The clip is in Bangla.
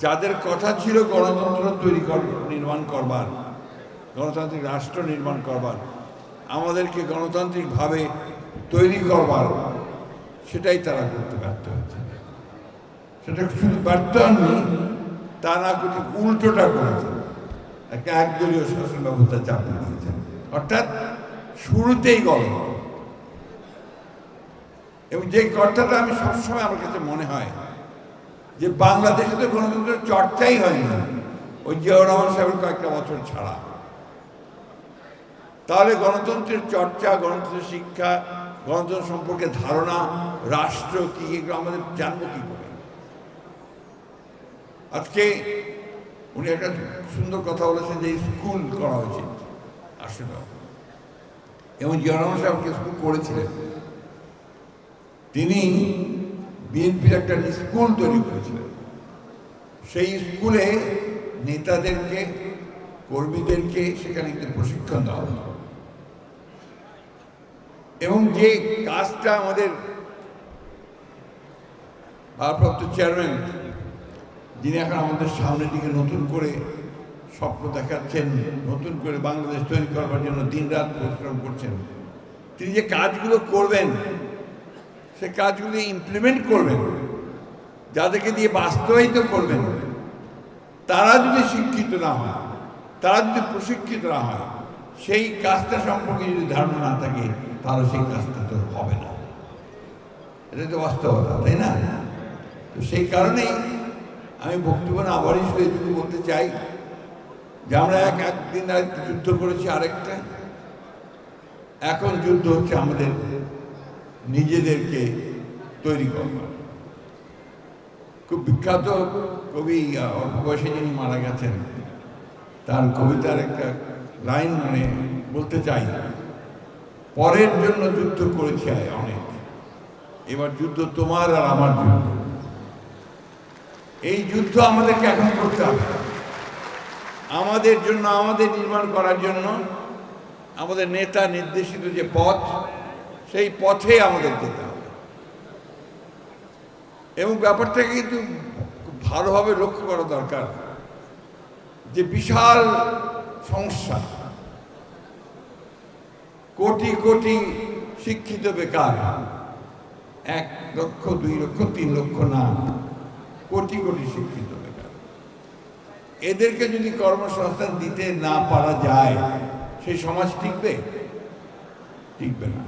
যাদের কথা ছিল গণতন্ত্র নির্মাণ করবার, গণতান্ত্রিক রাষ্ট্র নির্মাণ করবার, আমাদেরকে গণতান্ত্রিকভাবে তৈরি করবার, সেটাই তারা করতে ব্যর্থ হয়েছে। সেটা শুধু ব্যর্থ হননি, তা না করতে উল্টোটা করেছে, একটা একদলীয় শাসন ব্যবস্থা চাপিয়ে দিয়েছে। অর্থাৎ শুরুতেই গলত। এবং যে কথাটা আমি সবসময় আমার কাছে মনে হয় যে বাংলাদেশে তো গণতন্ত্রের চর্চাই হয় না, ওই জিয়াউর রহমান সাহেবের কয়েকটা বছর ছাড়া। তাহলে গণতন্ত্রের চর্চা, গণতন্ত্রের শিক্ষা, গণতন্ত্র সম্পর্কে ধারণা, রাষ্ট্র কি, এগুলো আমাদের জানবো কি করে? আজকে উনি একটা সুন্দর কথা বলেছেন যে স্কুল করা উচিত আসলে, এবং জিয়াউর রহমান সাহেবকে স্কুল করেছিলেন। তিনি বিএনপির একটা স্কুল তৈরি করেছিলেন। সেই স্কুলে নেতাদেরকে, কর্মীদেরকে সেখানে কিন্তু প্রশিক্ষণ দেওয়া হতো। এবং যে কাজটা আমাদের ভারপ্রাপ্ত চেয়ারম্যান, যিনি এখন আমাদের সামনের দিকে নতুন করে স্বপ্ন দেখাচ্ছেন, নতুন করে বাংলাদেশ তৈরি করবার জন্য দিনরাত পরিশ্রম করছেন, তিনি যে কাজগুলো করবেন, সে কাজগুলি ইমপ্লিমেন্ট করবেন, যাদেরকে দিয়ে বাস্তবায়িত করবেন, তারা যদি শিক্ষিত না হয়, তারা যদি প্রশিক্ষিত না হয়, সেই কাজটা সম্পর্কে যদি ধারণা না থাকে, তাহলে সেই কাজটা তো হবে না। এটা তো বাস্তবতা, তাই না? তো সেই কারণেই আমি বক্তব্য না আবারই শুধু এটুকু বলতে চাই যে আমরা একদিন আরেকটা যুদ্ধ করেছি, আরেকটা এখন যুদ্ধ হচ্ছে আমাদের নিজেদেরকে তৈরি করবার। খুব বিখ্যাত কবি, অল্প বয়সে যিনি মারা গেছেন, তার কবিতার একটা লাইন মানে বলতে চাই, পরের জন্য যুদ্ধ করেছি অনেক, এবার যুদ্ধ তোমার আর আমার যুদ্ধ। এই যুদ্ধ আমাদেরকে এখন করতে হবে, আমাদের জন্য, আমাদের নির্মাণ করার জন্য। আমাদের নেতা নির্দেশিত যে পথ, সেই পথে আমাদের যেতে হবে। এবং ব্যাপারটাকে কিন্তু খুব ভালোভাবে লক্ষ্য করা দরকার যে বিশাল সমস্যা, কোটি কোটি শিক্ষিত বেকার, 1 লক্ষ 2 লক্ষ 3 লক্ষ না, কোটি কোটি শিক্ষিত বেকার। এদেরকে যদি কর্মসংস্থান দিতে না পারা যায়, সেই সমাজ টিকবে? টিকবে না।